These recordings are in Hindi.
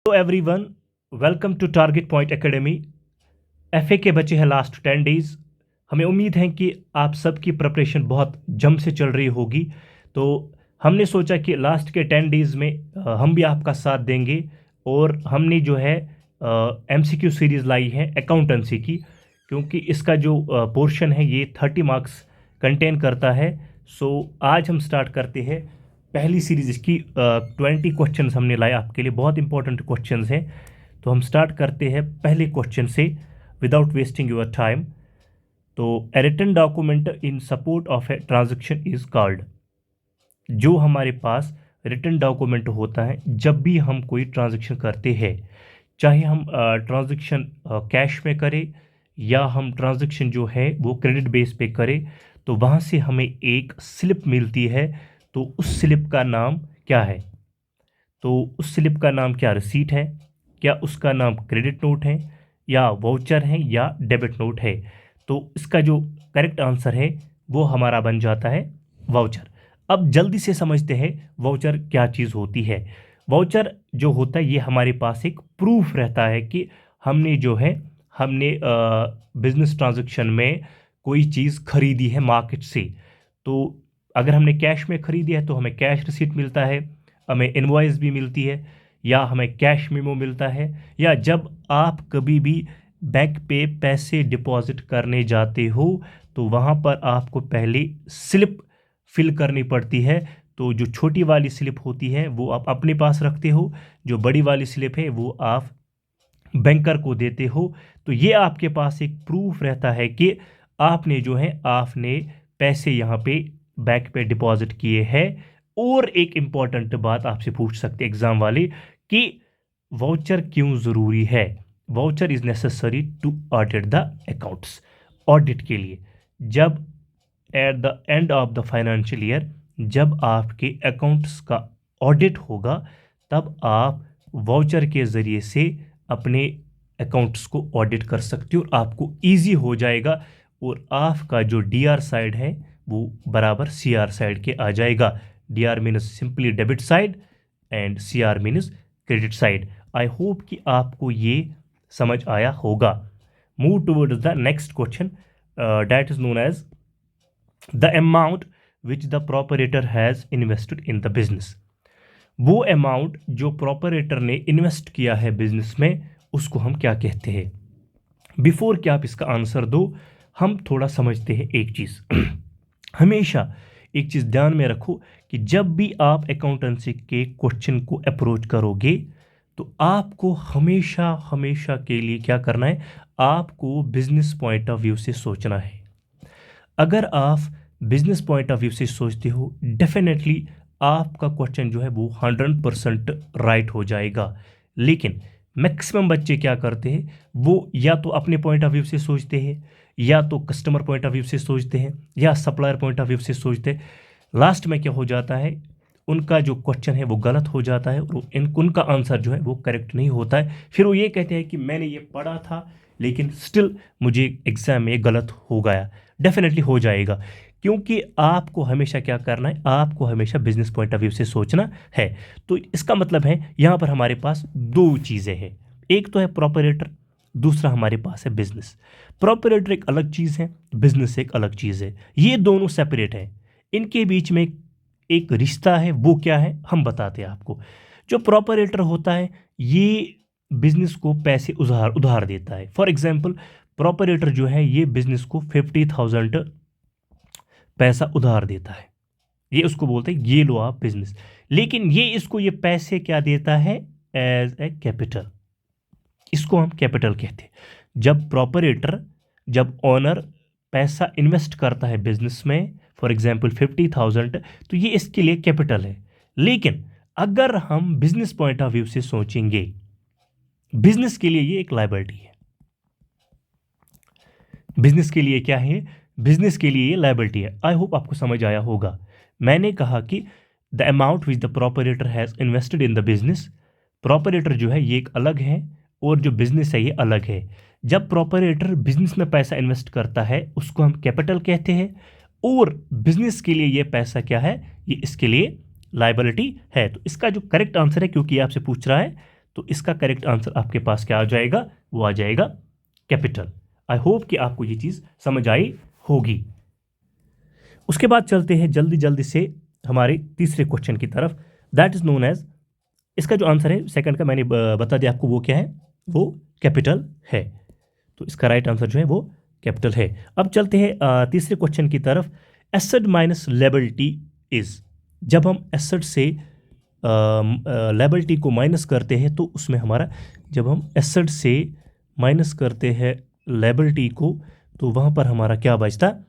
Hello everyone, welcome to Target Point Academy. FA के बचे हैं लास्ट 10 डेज़। हमें उम्मीद है कि आप सबकी प्रिपरेशन बहुत जम से चल रही होगी। तो हमने सोचा कि लास्ट के 10 डेज़ में हम भी आपका साथ देंगे और हमने जो है एमसीक्यू सीरीज़ लाई है अकाउंटेंसी की, क्योंकि इसका जो पोर्शन है ये 30 मार्क्स कंटेन करता है। सो आज हम स्टार्ट करते हैं पहली सीरीज़। इसकी 20 क्वेश्चंस हमने लाए आपके लिए, बहुत इंपॉर्टेंट क्वेश्चंस हैं। तो हम स्टार्ट करते हैं पहले क्वेश्चन से विदाउट वेस्टिंग योर टाइम। तो a written document in support of a transaction is called. जो हमारे पास रिटन डॉक्यूमेंट होता है जब भी हम कोई ट्रांजैक्शन करते हैं, चाहे हम ट्रांजैक्शन कैश में करें या हम ट्रांजैक्शन जो है वो क्रेडिट बेस पे करें, तो वहाँ से हमें एक स्लिप मिलती है। तो उस स्लिप का नाम क्या है? तो उस स्लिप का नाम क्या रिसीट है, क्या उसका नाम क्रेडिट नोट है, या वाउचर है, या डेबिट नोट है? तो इसका जो करेक्ट आंसर है वो हमारा बन जाता है वाउचर। अब जल्दी से समझते हैं वाउचर क्या चीज़ होती है। वाउचर जो होता है ये हमारे पास एक प्रूफ रहता है कि हमने बिजनेस ट्रांजैक्शन में कोई चीज़ खरीदी है मार्केट से। तो अगर हमने कैश में खरीदी है तो हमें कैश रिसीट मिलता है, हमें इनवॉइस भी मिलती है, या हमें कैश मेमो मिलता है, या जब आप कभी भी बैंक पे पैसे डिपॉजिट करने जाते हो तो वहाँ पर आपको पहले स्लिप फिल करनी पड़ती है। तो जो छोटी वाली स्लिप होती है वो आप अपने पास रखते हो, जो बड़ी वाली स्लिप है वो आप बैंकर को देते हो। तो ये आपके पास एक प्रूफ रहता है कि आपने पैसे यहाँ पे बैंक पे डिपॉजिट किए हैं। और एक इम्पॉर्टेंट बात आपसे पूछ सकते एग्जाम वाले कि वाउचर क्यों ज़रूरी है। Voucher is necessary to audit the accounts. Audit के लिए जब at the end of the financial year जब आपके अकाउंट्स का ऑडिट होगा, तब आप वाउचर के ज़रिए से अपने अकाउंट्स को ऑडिट कर सकते हो और आपको ईजी हो जाएगा। और आपका जो डीआर साइड है वो बराबर सीआर साइड के आ जाएगा। DR means simply debit side and CR means credit side. I hope कि आपको ये समझ आया होगा। Move towards the next question, that is known as the amount which the proprietor has invested in the business. वो अमाउंट जो प्रोपरेटर ने इन्वेस्ट किया है बिजनेस में, उसको हम क्या कहते हैं? बिफोर कि आप इसका आंसर दो, हम थोड़ा समझते हैं एक चीज़। हमेशा एक चीज़ ध्यान में रखो कि जब भी आप अकाउंटेंसी के क्वेश्चन को अप्रोच करोगे तो आपको हमेशा हमेशा के लिए क्या करना है? आपको बिजनेस पॉइंट ऑफ व्यू से सोचना है। अगर आप बिजनेस पॉइंट ऑफ व्यू से सोचते हो, डेफिनेटली आपका क्वेश्चन जो है वो 100% राइट हो जाएगा। लेकिन मैक्सिमम बच्चे क्या करते हैं, वो या तो अपने पॉइंट ऑफ व्यू से सोचते हैं, या तो कस्टमर पॉइंट ऑफ व्यू से सोचते हैं, या सप्लायर पॉइंट ऑफ व्यू से सोचते हैं। लास्ट में क्या हो जाता है, उनका जो क्वेश्चन है वो गलत हो जाता है और उनका आंसर जो है वो करेक्ट नहीं होता है। फिर वो ये कहते हैं कि मैंने ये पढ़ा था लेकिन स्टिल मुझे एग्ज़ाम में गलत हो गया। डेफिनेटली हो जाएगा, क्योंकि आपको हमेशा क्या करना है, आपको हमेशा बिजनेस पॉइंट ऑफ व्यू से सोचना है। तो इसका मतलब है यहाँ पर हमारे पास दो चीज़ें हैं, एक तो है प्रोपरेटर, दूसरा हमारे पास है बिजनेस। प्रोपरेटर एक अलग चीज़ है, बिजनेस एक अलग चीज़ है। ये दोनों सेपरेट हैं, इनके बीच में एक रिश्ता है। वो क्या है हम बताते हैं आपको। जो प्रोपरेटर होता है ये बिजनेस को पैसे उधार देता है। फॉर एग्जाम्पल, प्रोपरेटर जो है ये बिजनेस को 50,000 पैसा उधार देता है। ये उसको बोलते हैं ये लो आप बिजनेस। लेकिन ये पैसे क्या देता है? As a capital. इसको हम कैपिटल कहते हैं। जब ओनर पैसा इन्वेस्ट करता है बिजनेस में, फॉर एग्जाम्पल 50,000, तो ये इसके लिए कैपिटल है। लेकिन अगर हम बिजनेस पॉइंट ऑफ व्यू से सोचेंगे, बिजनेस के लिए ये एक लायबिलिटी है। बिजनेस के लिए क्या है? बिजनेस के लिए ये लायबिलिटी है। आई होप आपको समझ आया होगा। मैंने कहा कि the amount which the proprietor has invested in the business. Proprietor जो है ये एक अलग है और जो बिजनेस है ये अलग है। जब प्रोपरेटर बिजनेस में पैसा इन्वेस्ट करता है उसको हम कैपिटल कहते हैं, और बिजनेस के लिए ये पैसा क्या है? ये इसके लिए लायबिलिटी है। तो इसका जो करेक्ट आंसर है, क्योंकि ये आपसे पूछ रहा है, तो इसका करेक्ट आंसर आपके पास क्या आ जाएगा, वो आ जाएगा कैपिटल। आई होप कि आपको ये चीज़ समझ आई होगी। उसके बाद चलते हैं जल्दी जल्दी से हमारे तीसरे क्वेश्चन की तरफ, दैट इज नोन एज, इसका जो आंसर है सेकंड का मैंने बता दिया आपको, वो क्या है, वो कैपिटल है। तो इसका राइट आंसर जो है वो कैपिटल है। अब चलते हैं तीसरे क्वेश्चन की तरफ, एसेट माइनस लेबिलिटी इज, जब हम एसेट से लेबिलिटी को माइनस करते हैं तो उसमें हमारा, जब हम एसेट से माइनस करते हैं लेबिलिटी को तो वहाँ पर हमारा क्या बचता है।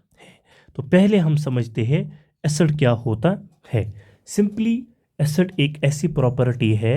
तो पहले हम समझते हैं एसेट क्या होता है। सिंपली एसेट एक ऐसी प्रॉपर्टी है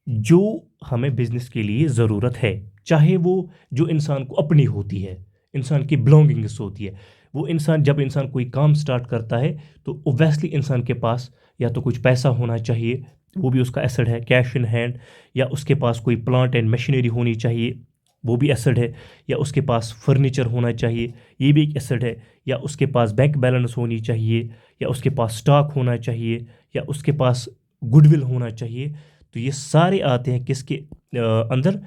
जो हमें बिजनेस के लिए ज़रूरत है, चाहे वो जो इंसान को अपनी होती है, इंसान की बिलोंगिंग्स होती है। वो इंसान, जब इंसान कोई काम स्टार्ट करता है तो ओब्वियसली इंसान के पास या तो कुछ पैसा होना चाहिए, वो भी उसका एसेट है, कैश इन हैंड, या उसके पास कोई प्लांट एंड मशीनरी होनी चाहिए, वो भी एसेट है, या उसके पास फर्नीचर होना चाहिए, ये भी एक एसेट है, या उसके पास बैंक बैलेंस होनी चाहिए, या उसके पास स्टॉक होना चाहिए, या उसके पास गुडविल होना चाहिए। तो ये सारे आते हैं किसके अंदर,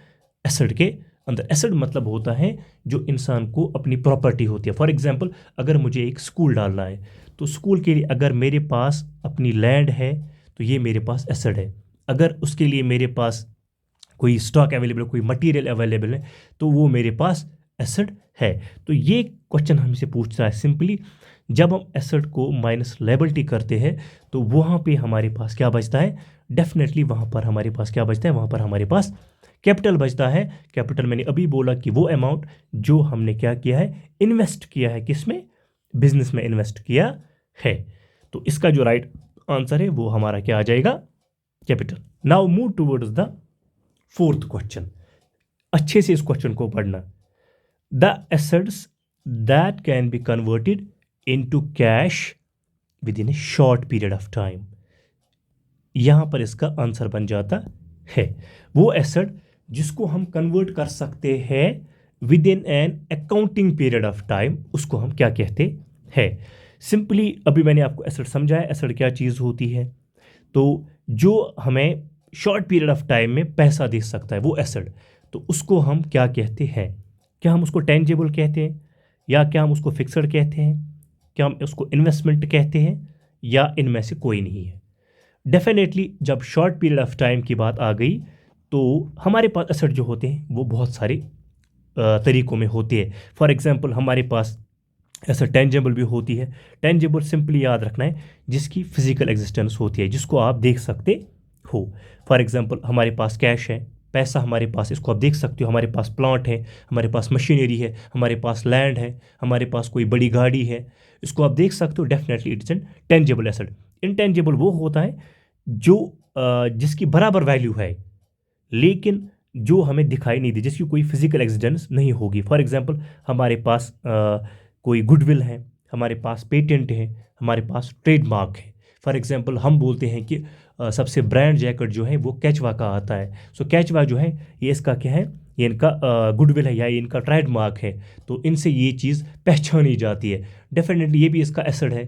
एसेट के अंदर। एसेट मतलब होता है जो इंसान को अपनी प्रॉपर्टी होती है। फॉर एग्जांपल अगर मुझे एक स्कूल डालना है तो स्कूल के लिए अगर मेरे पास अपनी लैंड है तो ये मेरे पास एसेट है। अगर उसके लिए मेरे पास कोई स्टॉक अवेलेबल, कोई मटेरियल अवेलेबल है तो वो मेरे पास एसेट है। तो ये क्वेश्चन हमसे पूछता है सिंपली, जब हम एसेट को माइनस लायबिलिटी करते हैं तो वहाँ पे हमारे पास क्या बचता है, डेफिनेटली वहाँ पर हमारे पास क्या बचता है, वहाँ पर हमारे पास कैपिटल बचता है। कैपिटल मैंने अभी बोला कि वो अमाउंट जो हमने क्या किया है, इन्वेस्ट किया है, किसमें, बिजनेस में इन्वेस्ट किया है। तो इसका जो राइट आंसर है वो हमारा क्या आ जाएगा, capital. Now move towards the fourth question. अच्छे से इस क्वेश्चन को पढ़ना। The assets that can be converted into cash with in a short period of time, यहां पर इसका आंसर बन जाता है वो एसेट जिसको हम कन्वर्ट कर सकते हैं with in an accounting period of time, उसको हम क्या कहते हैं। सिंपली अभी मैंने आपको एसेट समझाया, एसेट क्या चीज़ होती है। तो जो हमें शॉर्ट पीरियड ऑफ टाइम में पैसा दे सकता है वो एसेट, तो उसको हम क्या कहते हैं। क्या हम उसको टेंजेबल कहते हैं, या क्या हम उसको फिक्सड कहते हैं, क्या हम उसको इन्वेस्टमेंट कहते हैं, या इनमें से कोई नहीं है। डेफिनेटली जब शॉर्ट पीरियड ऑफ टाइम की बात आ गई तो हमारे पास एसेट जो होते हैं वो बहुत सारे तरीक़ों में होते हैं। फॉर एग्जांपल हमारे पास ऐसा टेंजेबल भी होती है। टेंजेबल सिंपली याद रखना है जिसकी फिजिकल एग्जिस्टेंस होती है, जिसको आप देख सकते हो। फॉर एग्जांपल हमारे पास कैश है, पैसा हमारे पास, इसको आप देख सकते हो। हमारे पास प्लांट है, हमारे पास मशीनरी है, हमारे पास लैंड है, हमारे पास कोई बड़ी गाड़ी है, इसको आप देख सकते हो। Definitely it's an tangible asset. Intangible वो होता है जो जिसकी बराबर वैल्यू है लेकिन जो हमें दिखाई नहीं दी, जिसकी कोई फिजिकल एग्जिस्टेंस नहीं होगी। फॉर एग्जांपल हमारे पास कोई गुडविल है, हमारे पास पेटेंट है, हमारे पास ट्रेडमार्क है। फॉर एग्जांपल हम बोलते हैं कि सबसे ब्रांड जैकेट जो है वो कैचवा का आता है। सो कैचवा जो है ये इसका क्या है, ये इनका गुडविल है या ये इनका ट्रेडमार्क है, तो इनसे ये चीज़ पहचानी जाती है। डेफिनेटली ये भी इसका एसेट है।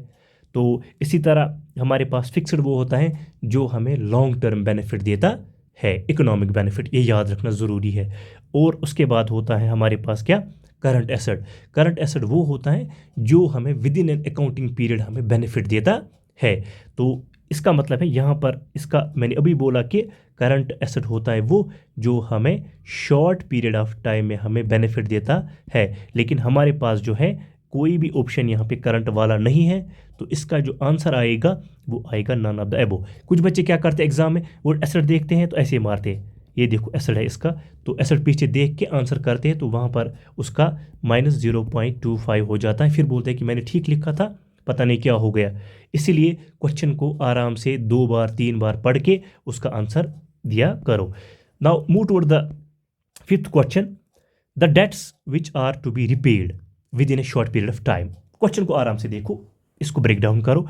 तो इसी तरह हमारे पास फिक्स्ड वो होता है जो हमें लॉन्ग टर्म बेनिफिट देता है, इकोनॉमिक बेनिफिट, ये याद रखना ज़रूरी है। और उसके बाद होता है हमारे पास क्या, करंट एसेट। करंट एसेट वो होता है जो हमें with in an accounting period हमें बेनिफिट देता है। तो इसका मतलब है यहाँ पर इसका मैंने अभी बोला कि करंट एसेट होता है वो जो हमें शॉर्ट पीरियड ऑफ टाइम में हमें बेनिफिट देता है, लेकिन हमारे पास जो है कोई भी ऑप्शन यहाँ पे करंट वाला नहीं है। तो इसका जो आंसर आएगा वो आएगा नन ऑफ द एबो। कुछ बच्चे क्या करते हैं एग्जाम में, वो एसेट देखते हैं तो ऐसे ही मारते हैं, ये देखो एसेट है इसका, तो एसेट पीछे देख के आंसर करते हैं तो वहाँ पर उसका -0.25 हो जाता है। फिर बोलते हैं कि मैंने ठीक लिखा था, पता नहीं क्या हो गया। इसीलिए क्वेश्चन को आराम से 2 बार 3 बार पढ़ के उसका आंसर दिया करो। Now move toward the fifth question, the debts which are to be repaid within a short period of time. Question को आराम से देखो, इसको ब्रेक डाउन करो।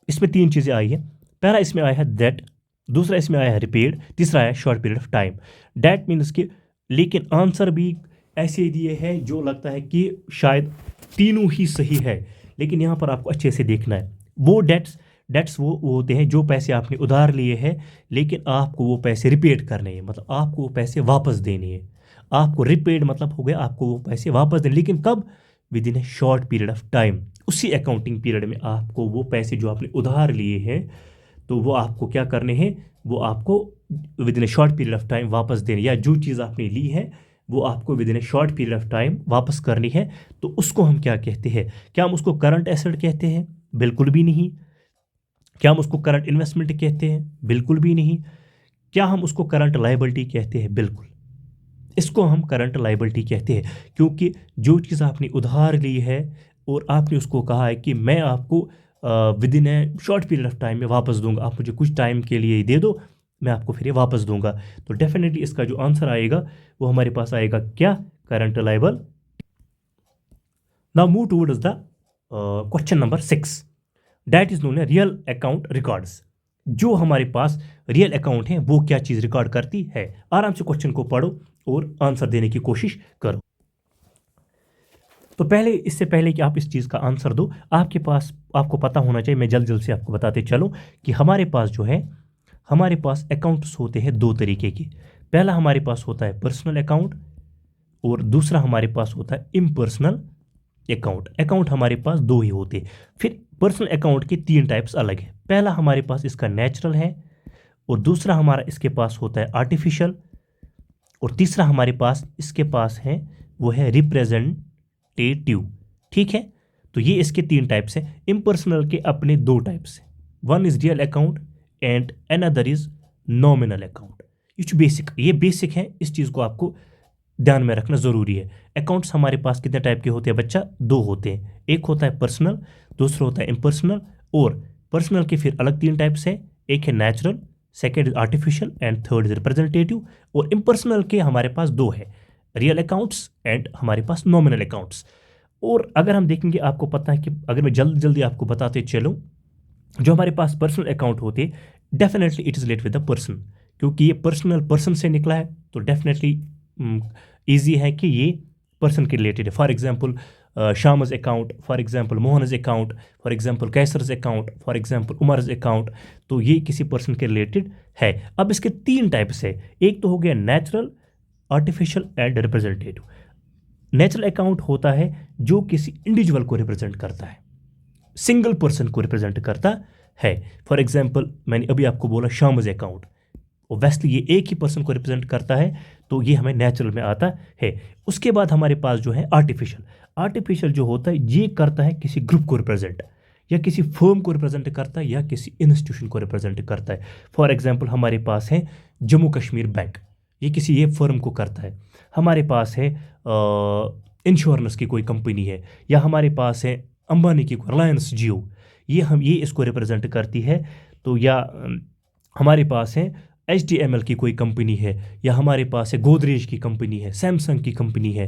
इसमें 3 चीज़ें आई हैं। पहला इसमें आया है डेट, दूसरा इसमें आया है रिपेड, तीसरा आया short period of time. That means कि, लेकिन आंसर भी ऐसे दिए हैं जो लगता है कि शायद तीनों ही सही है, लेकिन यहाँ पर आपको अच्छे से देखना है। वो डेट्स डेट्स वो होते हैं जो पैसे आपने उधार लिए हैं, लेकिन आपको वो पैसे रिपेड करने हैं, मतलब आपको वो पैसे वापस देने हैं। आपको रिपेड मतलब हो गया आपको वो पैसे वापस देने, लेकिन कब? With in a short period of time. उसी अकाउंटिंग पीरियड में आपको वो पैसे जो आपने उधार लिए हैं, तो वो आपको क्या करने हैं? वो आपको with in a short period of time वापस देने, या जो चीज़ आपने ली है वो आपको with in a short period of time वापस करनी है। तो उसको हम क्या कहते हैं? क्या हम उसको करंट एसेट कहते हैं? बिल्कुल भी नहीं। क्या हम उसको करंट इन्वेस्टमेंट कहते हैं? बिल्कुल भी नहीं। क्या हम उसको करंट लायबिलिटी कहते हैं? बिल्कुल। इसको हम करंट लायबिलिटी कहते हैं, क्योंकि जो चीज़ आपने उधार ली है और आपने उसको कहा है कि मैं आपको with in a short period of time में वापस दूंगा, आप मुझे कुछ टाइम के लिए ही दे दो, मैं आपको फिर ये वापस दूंगा। तो डेफिनेटली इसका जो आंसर आएगा वो हमारे पास आएगा क्या? Current liable. Now move towards the question number 6, that is known a real account records. जो हमारे पास रियल अकाउंट है वो क्या चीज़ रिकॉर्ड करती है? आराम से क्वेश्चन को पढ़ो और आंसर देने की कोशिश करो। तो पहले, इससे पहले कि आप इस चीज़ का आंसर दो, आपके पास आपको पता होना चाहिए, मैं जल्द जल्द से आपको बताते चलूँ कि हमारे पास जो है, हमारे पास अकाउंट्स होते हैं दो तरीके के। पहला हमारे पास होता है पर्सनल अकाउंट और दूसरा हमारे पास होता है इम्पर्सनल अकाउंट। अकाउंट हमारे पास दो ही होते हैं। फिर पर्सनल अकाउंट के तीन टाइप्स अलग हैं। पहला हमारे पास इसका नेचुरल है, और दूसरा हमारा इसके पास होता है आर्टिफिशियल, और तीसरा हमारे पास इसके पास है वो है रिप्रेजेंटेटिव। ठीक है, तो ये इसके तीन टाइप्स हैं। इम्पर्सनल के अपने दो टाइप्स हैं, one is real account and another is nominal account. ये बेसिक है, इस चीज़ को आपको ध्यान में रखना ज़रूरी है। अकाउंट्स हमारे पास कितने टाइप के होते हैं बच्चा? दो होते हैं, एक होता है पर्सनल, दूसरा होता है इम्पर्सनल। और पर्सनल के फिर अलग तीन टाइप्स हैं, एक है natural, second is artificial and third is representative. और इम्पर्सनल के हमारे पास दो है, रियल अकाउंट्स एंड हमारे पास नॉमिनल अकाउंट्स। और अगर हम देखेंगे, आपको पता है कि अगर मैं जल्दी जल्दी आपको बताते चलूँ, जो हमारे पास पर्सनल अकाउंट होते हैं, definitely it is related with the person, क्योंकि ये पर्सनल पर्सन से निकला है, तो डेफिनेटली ईजी है कि ये पर्सन के रिलेटेड है। For example Shyam's account, for example Mohan's account, for example Qaiser's account, for example Umar's account, तो ये किसी पर्सन के रिलेटेड है। अब इसके तीन टाइप्स है, एक तो हो गया natural, artificial and representative. Natural account होता है जो किसी इंडिविजुअल को रिप्रेजेंट करता है, सिंगल पर्सन को रिप्रेजेंट करता है। फॉर एग्जाम्पल मैंने अभी आपको बोला शामज अकाउंट, ओब्वियसली ये एक ही पर्सन को रिप्रेजेंट करता है, तो ये हमें नेचुरल में आता है। उसके बाद हमारे पास जो है आर्टिफिशियल। आर्टिफिशियल जो होता है ये करता है किसी ग्रुप को रिप्रेजेंट, या किसी फर्म को रिप्रेजेंट करता है, या किसी इंस्टीट्यूशन को रिप्रेजेंट करता है। फॉर एग्जाम्पल हमारे पास है जम्मू कश्मीर बैंक, ये फर्म को करता है। हमारे पास है इंश्योरेंस की कोई कंपनी है, या हमारे पास है अंबानी की रिलायंस जियो, ये इसको रिप्रेजेंट करती है। तो या हमारे पास है HTML की कोई कंपनी है, या हमारे पास है गोदरेज की कंपनी है, सैमसंग की कंपनी है,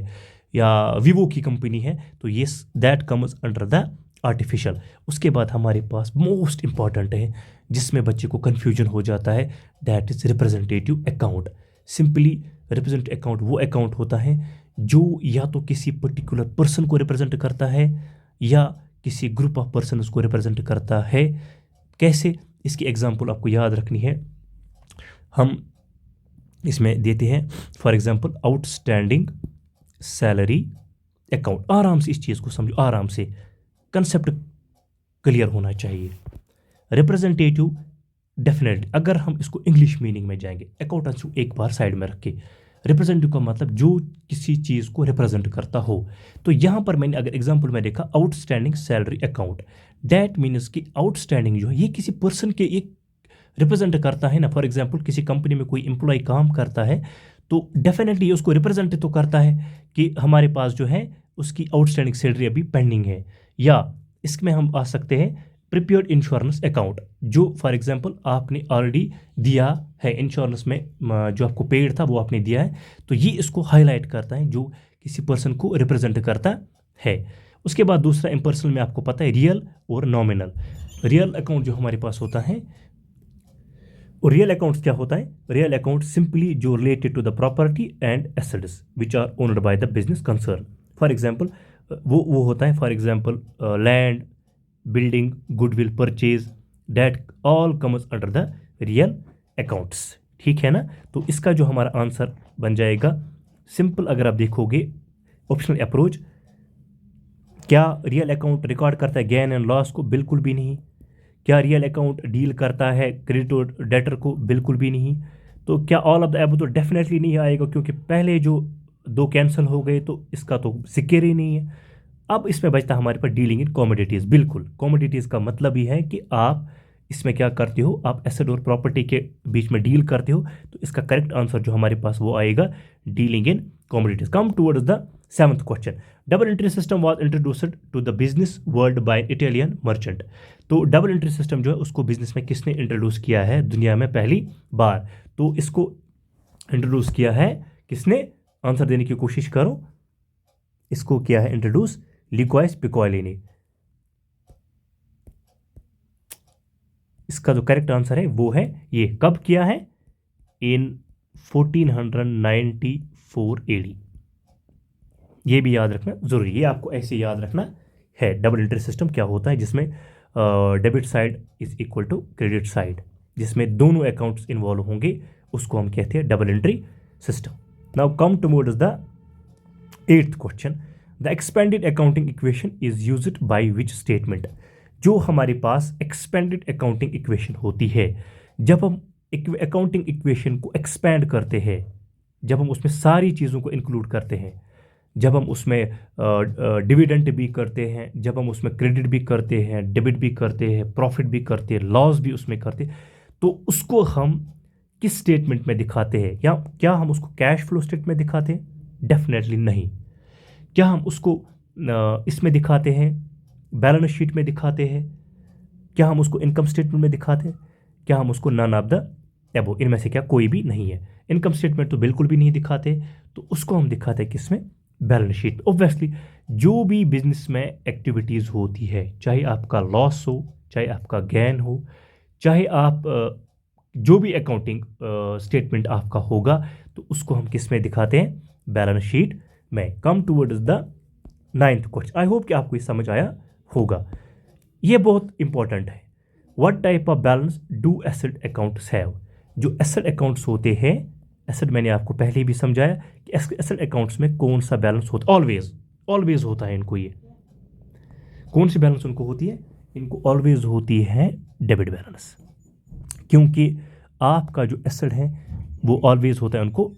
या वीवो की कंपनी है, तो ये that comes under the artificial. उसके बाद हमारे पास मोस्ट इंपॉर्टेंट है, जिसमें बच्चे को कन्फ्यूजन हो जाता है, that is representative account. Simply representative account वो अकाउंट होता है जो या तो किसी पर्टिकुलर पर्सन को रिप्रेजेंट करता है, या किसी ग्रुप ऑफ पर्सन को रिप्रेजेंट करता है। कैसे? इसकी एग्जांपल आपको याद रखनी है, हम इसमें देते हैं for example outstanding salary account. आराम से इस चीज़ को समझो, आराम से, कंसेप्ट क्लियर होना चाहिए। रिप्रेजेंटेटिव डेफिनेटली, अगर हम इसको इंग्लिश मीनिंग में जाएंगे, अकाउंटेंसी एक बार साइड में रख के, रिप्रेजेंटेटिव का मतलब जो किसी चीज़ को रिप्रेजेंट करता हो। तो यहाँ पर मैंने अगर एग्जांपल में देखा outstanding salary account, that means कि आउटस्टैंडिंग जो है ये किसी पर्सन के एक रिप्रेजेंट करता है ना। फॉर एग्जांपल किसी कंपनी में कोई एम्प्लॉय काम करता है, तो डेफिनेटली उसको रिप्रेजेंट तो करता है कि हमारे पास जो है उसकी आउटस्टैंडिंग सैलरी अभी पेंडिंग है। या इसमें हम आ सकते हैं प्रीपेड इंश्योरेंस अकाउंट, जो फॉर एग्जांपल आपने ऑलरेडी दिया है इंश्योरेंस में, जो आपको पेड था वो आपने दिया है, तो ये इसको हाईलाइट करता है जो किसी पर्सन को रिप्रेजेंट करता है। उसके बाद दूसरा इम्पर्सनल में आपको पता है रियल और नॉमिनल। रियल अकाउंट जो हमारे पास होता है, और रियल अकाउंट्स क्या होता है? रियल अकाउंट सिंपली जो related to the property and assets which are owned by the business concern. For example वो होता है for example land, building, goodwill purchase, that all comes under the real accounts. ठीक है ना। तो इसका जो हमारा आंसर बन जाएगा सिंपल, अगर आप देखोगे ऑप्शनल अप्रोच, क्या रियल अकाउंट रिकॉर्ड करता है गेन एंड लॉस को? बिल्कुल भी नहीं। क्या रियल अकाउंट डील करता है क्रेडिट और डेटर को? बिल्कुल भी नहीं। तो क्या ऑल ऑफ द एबव? तो डेफिनेटली नहीं आएगा, क्योंकि पहले जो दो कैंसिल हो गए तो इसका तो जिक्र ही नहीं है। अब इसमें बचता हमारे पास डीलिंग इन कमोडिटीज़। बिल्कुल, कमोडिटीज़ का मतलब ही है कि आप इसमें क्या करते हो, आप एसेट और प्रॉपर्टी के बीच में डील करते हो। तो इसका करेक्ट आंसर जो हमारे पास वो आएगा dealing in commodities. Come towards the 7th question. Double entry system was introduced to the business world by Italian merchant. तो डबल एंट्री सिस्टम जो है उसको बिजनेस में किसने इंट्रोड्यूस किया है दुनिया में पहली बार? तो इसको इंट्रोड्यूस किया है किसने? आंसर देने की कोशिश करो। इसको किया है इंट्रोड्यूस लिक्वाइस पिकोली ने। इसका जो करेक्ट आंसर है वो है ये। कब किया है? इन 1494 एडी। ये भी याद रखना जरूरी, ये आपको ऐसे याद रखना है। डबल एंट्री सिस्टम क्या होता है? जिसमें debit side is equal to credit side, जिसमें दोनों अकाउंट्स इन्वॉल्व होंगे, उसको हम कहते हैं double entry system. Now come towards the 8th question. The expanded accounting equation is used by which statement? जो हमारे पास एक्सपेंडेड अकाउंटिंग इक्वेशन होती है, जब हम अकाउंटिंग इक्वेशन को एक्सपैंड करते हैं, जब हम उसमें सारी चीज़ों को इंक्लूड करते हैं, जब हम उसमें डिविडेंड भी करते हैं, जब हम उसमें क्रेडिट भी करते हैं, डेबिट भी करते हैं, प्रॉफिट भी करते हैं, लॉस भी उसमें करते हैं, तो उसको हम किस स्टेटमेंट में दिखाते हैं? या क्या हम उसको कैश फ्लो स्टेटमेंट में दिखाते हैं? डेफिनेटली नहीं। क्या हम उसको इसमें दिखाते हैं, बैलेंस शीट में दिखाते हैं? क्या हम उसको इनकम स्टेटमेंट में दिखाते हैं? क्या हम उसको नन ऑफ द एबो? इनमें से क्या कोई भी नहीं है। इनकम स्टेटमेंट तो बिल्कुल भी नहीं दिखाते, तो उसको हम दिखाते हैं किसमें? Balance sheet. ऑब्वियसली जो भी बिजनेस में एक्टिविटीज़ होती है, चाहे आपका लॉस हो, चाहे आपका गेन हो, चाहे आप जो भी अकाउंटिंग स्टेटमेंट आपका होगा, तो उसको हम किस में दिखाते हैं? बैलेंस शीट में। कम towards the 9th question. I hope कि आपको ये समझ आया होगा। ये बहुत इंपॉर्टेंट है। What type of balance do asset accounts have? जो एसेट अकाउंट्स होते हैं, एसेट मैंने आपको पहले ही भी समझाया कि एसेट अकाउंट्स में कौन सा बैलेंस होता है? ऑलवेज होता है इनको। ये कौन सी बैलेंस उनको होती है? इनको ऑलवेज होती है डेबिट बैलेंस, क्योंकि आपका जो एसेट है वो ऑलवेज होता है उनको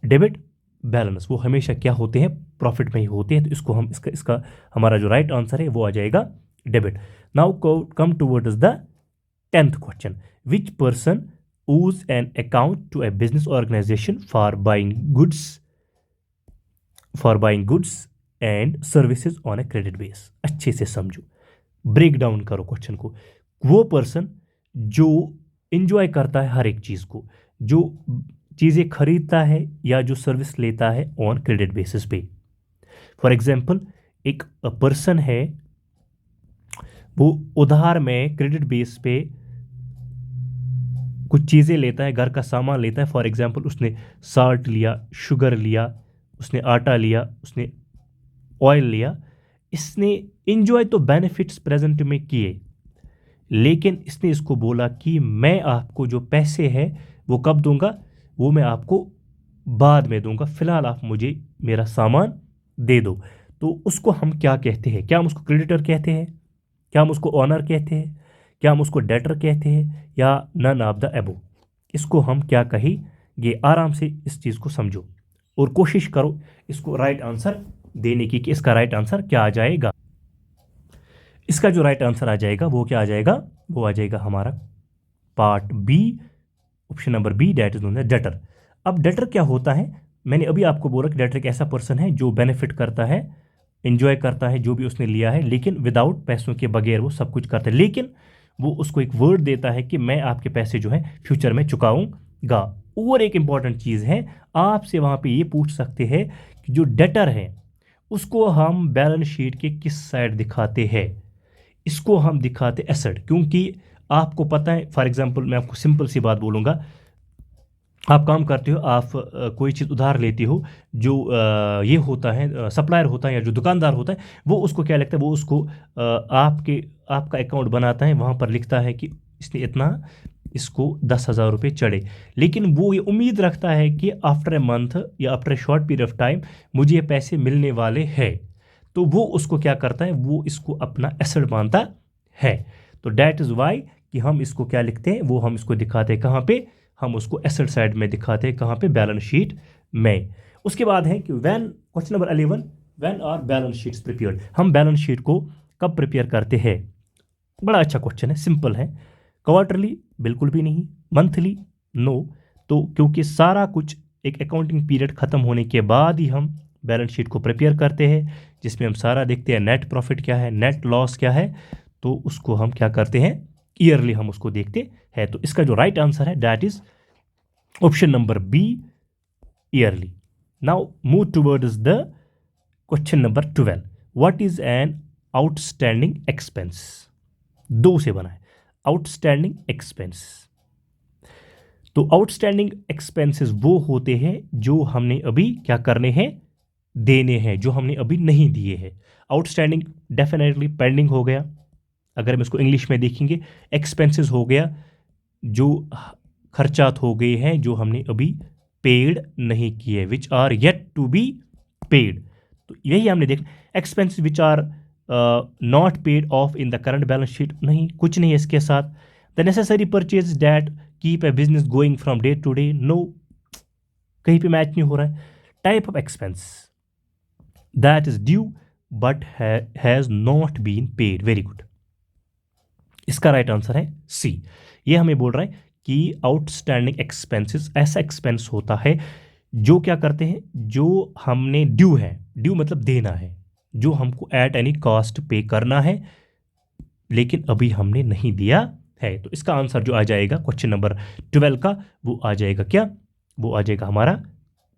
डेबिट बैलेंस। वो हमेशा क्या होते हैं? प्रॉफिट में ही होते हैं। तो इसको हम इसका हमारा जो राइट आंसर है वो आ जाएगा debit. Now come towards the 10th question. Which person owes an account to a business organization for buying goods and services on a credit base? अच्छे से समझो, ब्रेक डाउन करो क्वेश्चन को। वो पर्सन जो इंजॉय करता है हर एक चीज़ को, जो चीज़ें खरीदता है या जो सर्विस लेता है ऑन क्रेडिट बेसिस पे। फॉर एग्जाम्पल, एक पर्सन है, वो उधार में क्रेडिट बेस पे कुछ चीज़ें लेता है, घर का सामान लेता है। फॉर एग्जांपल, उसने साल्ट लिया, शुगर लिया, उसने आटा लिया, उसने ऑयल लिया। इसने इंजॉय तो बेनिफिट्स प्रेजेंट में किए, लेकिन इसने इसको बोला कि मैं आपको जो पैसे हैं वो कब दूंगा? वो मैं आपको बाद में दूंगा, फिलहाल आप मुझे मेरा सामान दे दो। तो उसको हम क्या कहते हैं? क्या हम उसको क्रेडिटर कहते हैं? क्या हम उसको ऑनर कहते हैं? क्या हम उसको डेटर कहते हैं? या नन ऑफ द एबो? इसको हम क्या कहेंगे? आराम से इस चीज़ को समझो और कोशिश करो इसको राइट आंसर देने की कि इसका राइट आंसर क्या आ जाएगा। इसका जो राइट आंसर आ जाएगा वो क्या आ जाएगा? वो आ जाएगा हमारा part B, option number B, that is known as debtor. अब डेटर क्या होता है? मैंने अभी आपको बोला कि डेटर एक ऐसा पर्सन है जो बेनिफिट करता है, इंजॉय करता है जो भी उसने लिया है, लेकिन विदाउट पैसों के बगैर वो सब कुछ करता है। लेकिन वो उसको एक वर्ड देता है कि मैं आपके पैसे जो है फ्यूचर में चुकाऊंगा। और एक इंपॉर्टेंट चीज़ है, आपसे वहाँ पे ये पूछ सकते हैं कि जो डेटर है उसको हम बैलेंस शीट के किस साइड दिखाते हैं? इसको हम दिखाते एसेट, क्योंकि आपको पता है, फॉर एग्जांपल मैं आपको सिंपल सी बात बोलूँगा, आप काम करते हो, आप कोई चीज़ उधार लेते हो, जो ये होता है सप्लायर होता है या जो दुकानदार होता है, वो उसको क्या लगता है, वो उसको आपका अकाउंट बनाता है, वहाँ पर लिखता है कि इसने इतना, इसको 10,000 रुपये चढ़े। लेकिन वो ये उम्मीद रखता है कि आफ्टर ए मंथ या after a short period of time मुझे ये पैसे मिलने वाले हैं। तो वो उसको क्या करता है, वो इसको अपना एसेट मानता है। तो डैट इज़ वाई कि हम इसको क्या लिखते हैं, वो हम इसको दिखाते हैं कहाँ पे, हम उसको एसेट साइड में दिखाते हैं, कहाँ पे, बैलेंस शीट में। उसके बाद है कि when, question number 11, when are balance sheets prepared, हम बैलेंस शीट को कब प्रिपेयर करते हैं। बड़ा अच्छा क्वेश्चन है, सिंपल है। क्वार्टरली बिल्कुल भी नहीं, मंथली नो। तो क्योंकि सारा कुछ एक अकाउंटिंग पीरियड ख़त्म होने के बाद ही हम बैलेंस शीट को प्रिपेयर करते हैं, जिसमें हम सारा देखते हैं नेट प्रॉफिट क्या है, नेट लॉस क्या है, तो उसको हम क्या करते हैं, ईयरली हम उसको देखते हैं। तो इसका जो राइट आंसर है that is option number B, yearly. Now move towards the question number 12, what is an outstanding expense. दो से बना है, आउटस्टैंडिंग एक्सपेंस। तो आउटस्टैंडिंग एक्सपेंसेस वो होते हैं जो हमने अभी क्या करने हैं, देने हैं, जो हमने अभी नहीं दिए हैं। आउटस्टैंडिंग डेफिनेटली पेंडिंग हो गया, अगर हम इसको इंग्लिश में देखेंगे एक्सपेंसेस हो गया, जो खर्चात हो गए हैं जो हमने अभी पेड नहीं किए, which are yet to be paid. तो यही हमने देखा, expenses which are not paid off in the current balance sheet, नहीं, कुछ नहीं है इसके साथ। The necessary purchase that keep a business going from day to day, no, कहीं पे मैच नहीं हो रहा है। Type of expense that is due but has not been paid, very good, इसका राइट आंसर है सी। ये हमें बोल रहा है कि आउटस्टैंडिंग एक्सपेंसेस ऐसा एक्सपेंस होता है जो क्या करते हैं, जो हमने ड्यू है, ड्यू मतलब देना है, जो हमको एट एनी कॉस्ट पे करना है लेकिन अभी हमने नहीं दिया है। तो इसका आंसर जो आ जाएगा क्वेश्चन नंबर 12 का, वो आ जाएगा क्या, वो आ जाएगा हमारा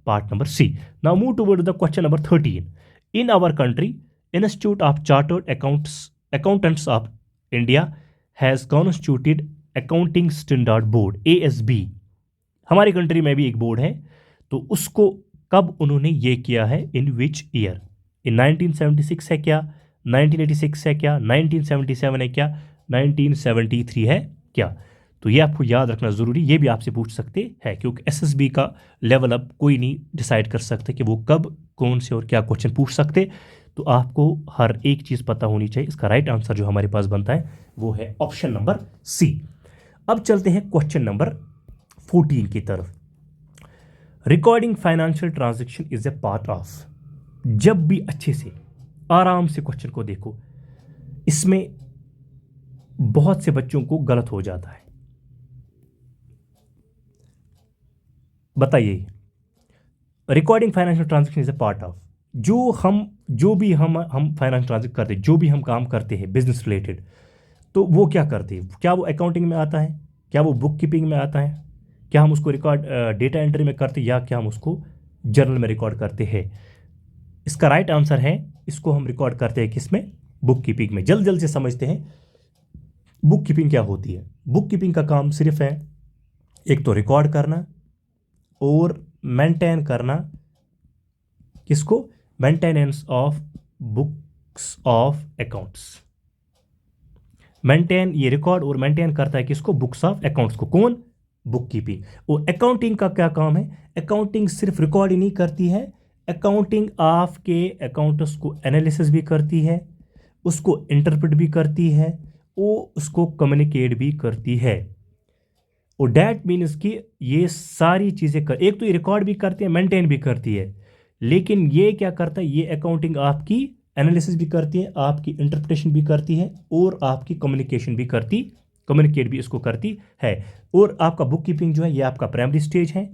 part number C. Now move toward the question number 13, in our country institute of chartered accountants of India has constituted accounting standard board, ASB। हमारी कंट्री में भी एक बोर्ड है, तो उसको कब उन्होंने ये किया है, इन विच ईयर, इन 1976 है क्या, 1986 है क्या, 1977 है क्या, 1973 है क्या। तो ये आपको याद रखना ज़रूरी, ये भी आपसे पूछ सकते हैं, क्योंकि SSB का लेवल अब कोई नहीं डिसाइड कर सकता कि वो कब कौन से और क्या क्वेश्चन पूछ सकते। तो आपको हर एक चीज़ पता होनी चाहिए। इसका राइट आंसर जो हमारे पास बनता है वो है ऑप्शन नंबर सी। अब चलते हैं क्वेश्चन नंबर 14 की तरफ। Recording financial transaction is a part of, जब भी अच्छे से आराम से क्वेश्चन को देखो, इसमें बहुत से बच्चों को गलत हो जाता है। बताइए, recording financial transaction is a part of, जो भी हम फाइनेंशियल ट्रांजैक्शन करते हैं, जो भी हम काम करते हैं बिजनेस रिलेटेड, तो वो क्या करते हैं, क्या वो अकाउंटिंग में आता है, क्या वो बुक कीपिंग में आता है, क्या हम उसको रिकॉर्ड डेटा एंट्री में करते हैं, या क्या हम उसको जर्नल में रिकॉर्ड करते हैं। इसका राइट आंसर है, इसको हम रिकॉर्ड करते हैं किसमें, बुक कीपिंग में। जल्द जल्द से समझते हैं बुक कीपिंग क्या होती है। बुक कीपिंग का काम सिर्फ है एक तो रिकॉर्ड करना और मेंटेन करना, किसको, maintenance of books of accounts. Maintain, ये रिकॉर्ड और मेंटेन करता है किसको, बुक्स ऑफ अकाउंट्स को, कौन, बुक कीपिंग। और अकाउंटिंग का क्या काम है, अकाउंटिंग सिर्फ रिकॉर्ड ही नहीं करती है, अकाउंटिंग आपके अकाउंट्स को एनालिसिस भी करती है, उसको इंटरप्रेट भी करती है, वो उसको कम्युनिकेट भी करती है। और डैट मीन्स कि ये सारी चीज़ें कर, एक तो ये रिकॉर्ड भी करती है, मेंटेन भी करती है, लेकिन ये क्या करता है, ये अकाउंटिंग आपकी एनालिसिस भी करती है, आपकी इंटरप्रिटेशन भी करती है, और आपकी कम्युनिकेशन भी करती, कम्युनिकेट भी इसको करती है। और आपका बुक कीपिंग जो है ये आपका प्राइमरी स्टेज है,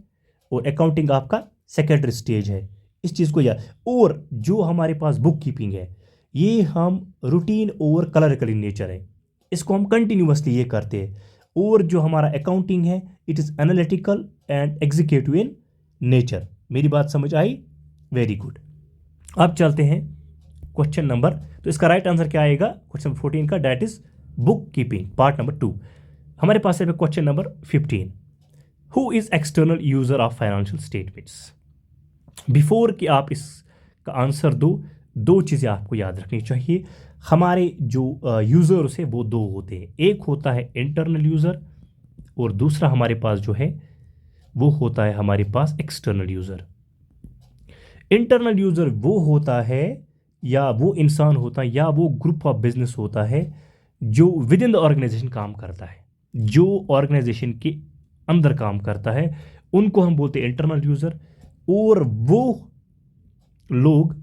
और अकाउंटिंग आपका सेकेंडरी स्टेज है। इस चीज़ को याद। और जो हमारे पास बुक कीपिंग है ये हम रूटीन और कलरिकल इन नेचर है, इसको हम कंटिन्यूसली ये करते हैं। और जो हमारा अकाउंटिंग है it is analytical and executive in nature. मेरी बात समझ आई, वेरी गुड। अब चलते हैं क्वेश्चन नंबर, तो इसका राइट आंसर क्या आएगा क्वेश्चन 14 का, that is book keeping part number 2। हमारे पास है question number 15, who is external user of financial statements? Before कि आप इसका आंसर दो चीज़ें आपको याद रखनी चाहिए। हमारे जो यूज़र्स है वो दो होते हैं, एक होता है इंटरनल यूज़र और दूसरा हमारे पास जो है वो होता है हमारे पास एक्सटर्नल यूज़र। इंटरनल यूज़र वो होता है या वो इंसान होता है या वो ग्रुप ऑफ बिजनेस होता है जो विद इन द ऑर्गेनाइजेशन काम करता है, जो ऑर्गेनाइजेशन के अंदर काम करता है, उनको हम बोलते हैं इंटरनल यूज़र। और वो लोग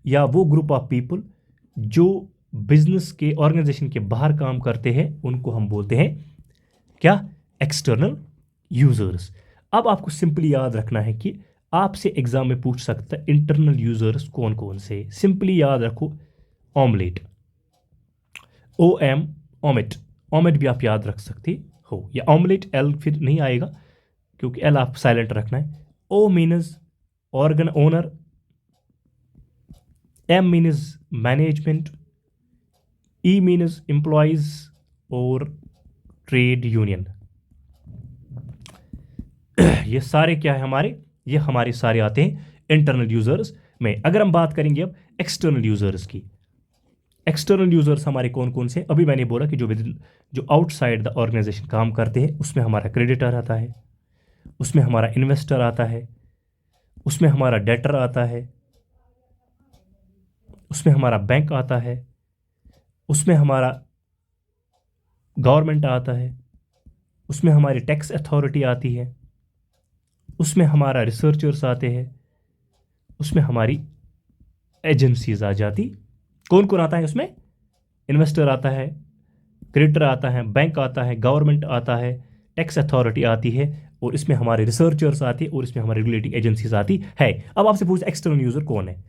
या वो ग्रुप ऑफ पीपल जो बिजनेस के ऑर्गेनाइजेशन के बाहर काम करते हैं उनको हम बोलते हैं क्या? External users. अब आपको सिंपली याद रखना है कि आपसे एग्जाम में पूछ सकता है इंटरनल यूज़र्स कौन कौन से। सिंपली याद रखो, ऑमलेट, ओ एम, ऑमेट, ऑमेट भी आप याद रख सकते हो, या ऑमलेट, एल फिर नहीं आएगा क्योंकि एल आप साइलेंट रखना है। O means organ owner, M means management, E means employees और ट्रेड यूनियन। ये सारे क्या है हमारे? ये हमारे सारे आते हैं इंटरनल यूजर्स में। अगर हम बात करेंगे अब एक्सटर्नल यूजर्स की, एक्सटर्नल यूजर्स हमारे कौन कौन से? अभी मैंने बोला कि जो आउटसाइड द ऑर्गेनाइजेशन काम करते हैं, उसमें हमारा क्रेडिटर आता है, उसमें हमारा इन्वेस्टर आता है, उसमें हमारा डेटर आता है, उसमें हमारा बैंक आता है, उसमें हमारा गवर्नमेंट आता है, उसमें हमारी टैक्स अथॉरिटी आती है, उसमें हमारा रिसर्चर्स आते हैं, उसमें हमारी एजेंसीज आ जाती। कौन कौन आता है उसमें? इन्वेस्टर आता है, क्रेडिटर आता है, बैंक आता है, गवर्नमेंट आता है, टैक्स अथॉरिटी आती है, और इसमें हमारे रिसर्चर्स आते हैं, और इसमें हमारी रेगुलेटिंग एजेंसीज आती है। अब आपसे पूछ एक्सटर्नल यूज़र कौन है?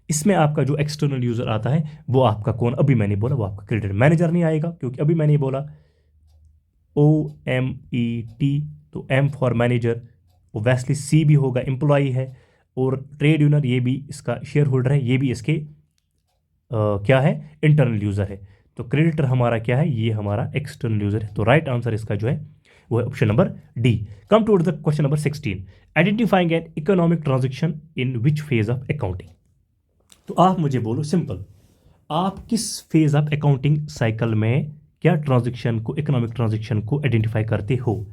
इसमें आपका जो एक्सटर्नल यूज़र आता है वो आपका कौन? अभी मैंने बोला वो आपका क्रेडिट मैनेजर नहीं आएगा, क्योंकि अभी मैंने बोला OMET, तो M फॉर मैनेजर, ओवेस्ली C भी होगा, एम्प्लॉई है, और ट्रेड यूनियन ये भी इसका शेयर होल्डर है, ये भी इसके क्या है? इंटरनल यूज़र है। तो क्रेडिटर हमारा क्या है? ये हमारा एक्सटर्नल यूज़र है। तो राइट आंसर इसका जो है वो है option number D. Come to the question number 16, identifying an economic transaction in which phase of accounting. तो आप मुझे बोलो सिंपल, आप किस फेज ऑफ अकाउंटिंग साइकिल में क्या ट्रांजेक्शन को, इकोनॉमिक ट्रांजेक्शन को आइडेंटिफाई करते हो?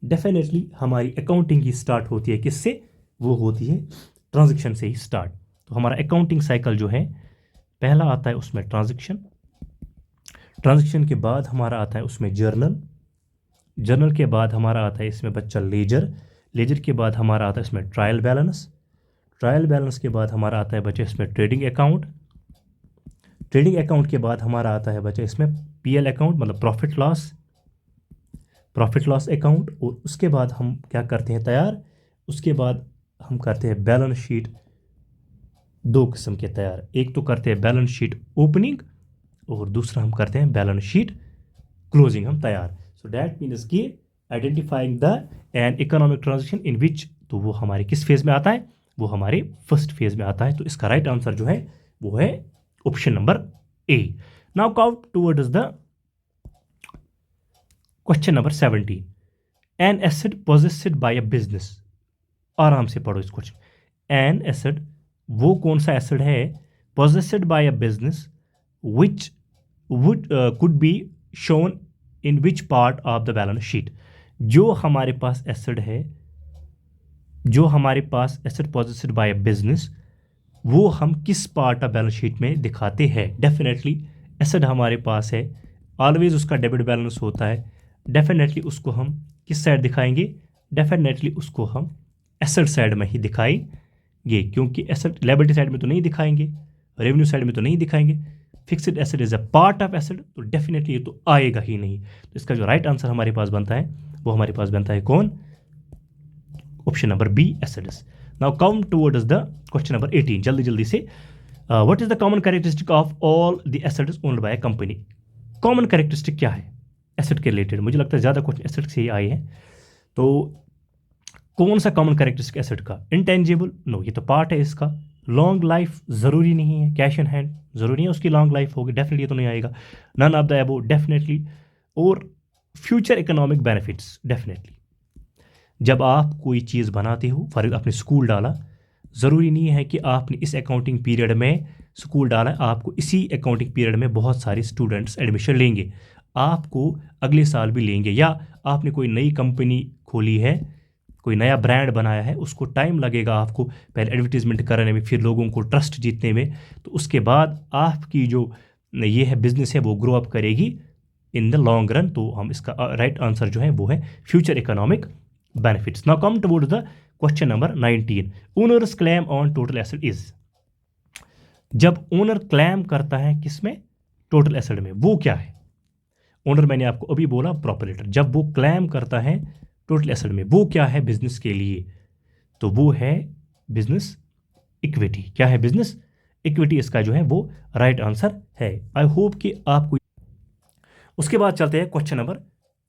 डेफिनेटली हमारी अकाउंटिंग ही स्टार्ट होती है किससे? वो होती है ट्रांजेक्शन से ही स्टार्ट। तो हमारा अकाउंटिंग साइकिल जो है, पहला आता है उसमें ट्रांजेक्शन, ट्रांजेक्शन के बाद हमारा आता है उसमें जर्नल, जर्नल के बाद हमारा आता है इसमें बच्चा लेजर, लेजर के बाद हमारा आता है इसमें ट्रायल बैलेंस, ट्रायल बैलेंस के बाद हमारा आता है बच्चा इसमें ट्रेडिंग अकाउंट, ट्रेडिंग अकाउंट के बाद हमारा आता है बच्चा इसमें PL अकाउंट, मतलब profit loss, profit loss account. और उसके बाद हम क्या करते हैं तैयार? उसके बाद हम करते हैं बैलेंस शीट, दो किस्म के तैयार, एक तो करते हैं बैलेंस शीट ओपनिंग और दूसरा हम करते हैं बैलेंस शीट क्लोजिंग हम तैयार। सो डैट मीन्स कि identifying the an economic transaction in which, तो वो हमारे किस फेज में आता है? वो हमारे फर्स्ट फेज में आता है। तो इसका राइट आंसर जो है वो है option number A. Now come towards the question number 17, an asset possessed by a business. आराम से पढ़ो इस क्वेश्चन। एन एसेट वो कौन सा एसेट है? Possessed by a business which would could be shown in which part of the balance sheet. जो हमारे पास एसेट है, जो हमारे पास asset possessed by a business, वो हम किस पार्ट ऑफ बैलेंस शीट में दिखाते हैं? डेफिनेटली एसेट हमारे पास है, ऑलवेज उसका डेबिट बैलेंस होता है, डेफिनेटली उसको हम किस साइड दिखाएंगे? डेफिनेटली उसको हम एसेट साइड में ही दिखाएंगे, क्योंकि एसेट लायबिलिटी साइड में तो नहीं दिखाएंगे, रेवेन्यू साइड में तो नहीं दिखाएंगे। Fixed asset is a part of asset, तो डेफिनेटली ये तो आएगा ही नहीं। तो इसका जो राइट आंसर हमारे पास बनता है वो हमारे पास बनता है कौन? Option number B, assets. Now come towards the question number 18, जल्दी जल्दी से। What is the common characteristic of all the assets owned by a company. Common characteristic क्या है एसेट के रिलेटेड? मुझे लगता है ज़्यादा क्वेश्चन एसेट से ही आए हैं। तो कौन सा कॉमन कैरेक्टरिस्टिक एसेट का? इंटेंजिबल, नो, ये तो पार्ट है इसका। लॉन्ग लाइफ ज़रूरी नहीं है, कैश इन हैंड ज़रूरी है उसकी लॉन्ग लाइफ होगी, डेफिनेटली ये तो नहीं आएगा। None of the above, definitely. और फ्यूचर इकोनॉमिक बेनिफिट्स, डेफिनेटली। जब आप कोई चीज़ बनाते हो, फॉर आपने स्कूल डाला, ज़रूरी नहीं है कि आपने इस अकाउंटिंग पीरियड में स्कूल डाला, आपको इसी अकाउंटिंग पीरियड में बहुत सारे स्टूडेंट्स एडमिशन लेंगे, आपको अगले साल भी लेंगे। या आपने कोई नई कंपनी खोली है, कोई नया ब्रांड बनाया है, उसको टाइम लगेगा आपको पहले एडवर्टीजमेंट करने में, फिर लोगों को ट्रस्ट जीतने में, तो उसके बाद आपकी जो ये है बिजनेस है वो ग्रो अप करेगी इन द लॉन्ग रन। तो हम इसका राइट आंसर जो है वो है future economic benefits. Now come toward the question number 19। Owners claim on total asset is. जब ओनर क्लेम करता है किसमें? टोटल एसेट में, वो क्या है? ओनर मैंने आपको अभी बोला प्रॉपरेटर, जब वो क्लेम करता है टोटल एसेट में, वो क्या है बिजनेस के लिए? तो वो है बिजनेस इक्विटी। क्या है? बिजनेस इक्विटी इसका जो है वो राइट आंसर है। आई होप कि आपको। उसके बाद चलते हैं क्वेश्चन नंबर,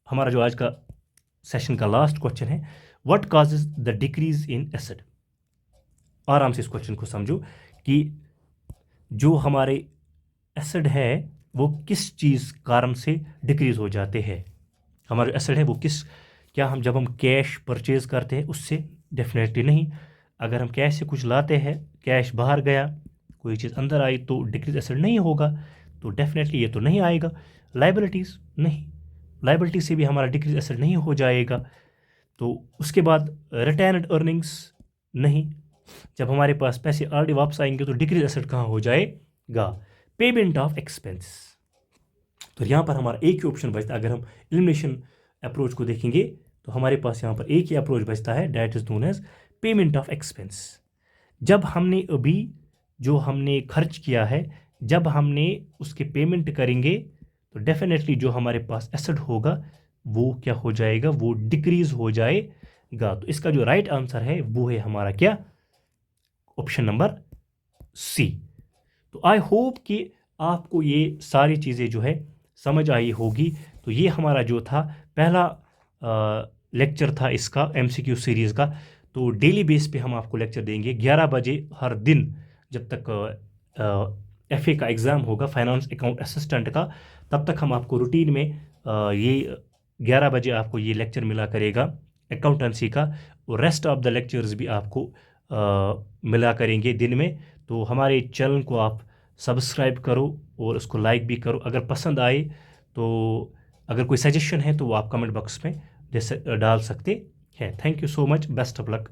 हमारा जो आज का सेशन का लास्ट क्वेश्चन है, what causes the decrease in asset. आराम से इस क्वेश्चन को समझो कि जो हमारे एसेट है वो किस चीज़ कारण से डिक्रीज हो जाते हैं। हमारे एसेट है वो किस, क्या हम जब हम कैश परचेज करते हैं उससे? डेफिनेटली नहीं। अगर हम कैश से कुछ लाते हैं, कैश बाहर गया, कोई चीज़ अंदर आई, तो डिक्रीज एसेट नहीं होगा, तो डेफिनेटली ये तो नहीं आएगा। लाइबिलिटीज़ नहीं, लाइबिलिटी से भी हमारा डिक्रीज एसेट नहीं हो जाएगा। तो उसके बाद रिटेन्ड अर्निंग्स नहीं, जब हमारे पास पैसे ऑलरेडी वापस आएंगे तो डिक्रीज एसेट कहाँ हो जाएगा? Payment of expense. तो यहाँ पर हमारा एक ही ऑप्शन बचता है। अगर हम एलिमिनेशन अप्रोच को देखेंगे तो हमारे पास यहाँ पर एक ही अप्रोच बचता है, that is known as payment of expense. जब हमने अभी जो हमने खर्च किया है, जब हमने उसके पेमेंट करेंगे तो डेफिनेटली जो हमारे पास एसेट होगा वो क्या हो जाएगा? वो डिक्रीज हो जाएगा। तो इसका जो राइट आंसर है वो है हमारा क्या? Option number C. तो आई होप कि आपको ये सारी चीज़ें जो है समझ आई होगी। तो ये हमारा जो था पहला लेक्चर था इसका एमसीक्यू सीरीज़ का। तो डेली बेस पे हम आपको लेक्चर देंगे 11 बजे हर दिन, जब तक एफए का एग्ज़ाम होगा, फाइनेंस अकाउंट असिस्टेंट का, तब तक हम आपको रूटीन में ये 11 बजे आपको ये लेक्चर मिला करेगा अकाउंटेंसी का, और रेस्ट ऑफ द लेक्चर्स भी आपको मिला करेंगे दिन में। तो हमारे चैनल को आप सब्सक्राइब करो और उसको लाइक भी करो। अगर पसंद आए तो अगर कोई सजेशन है तो वो आप कमेंट बॉक्स में डाल सकते हैं। Thank you so much, best of luck.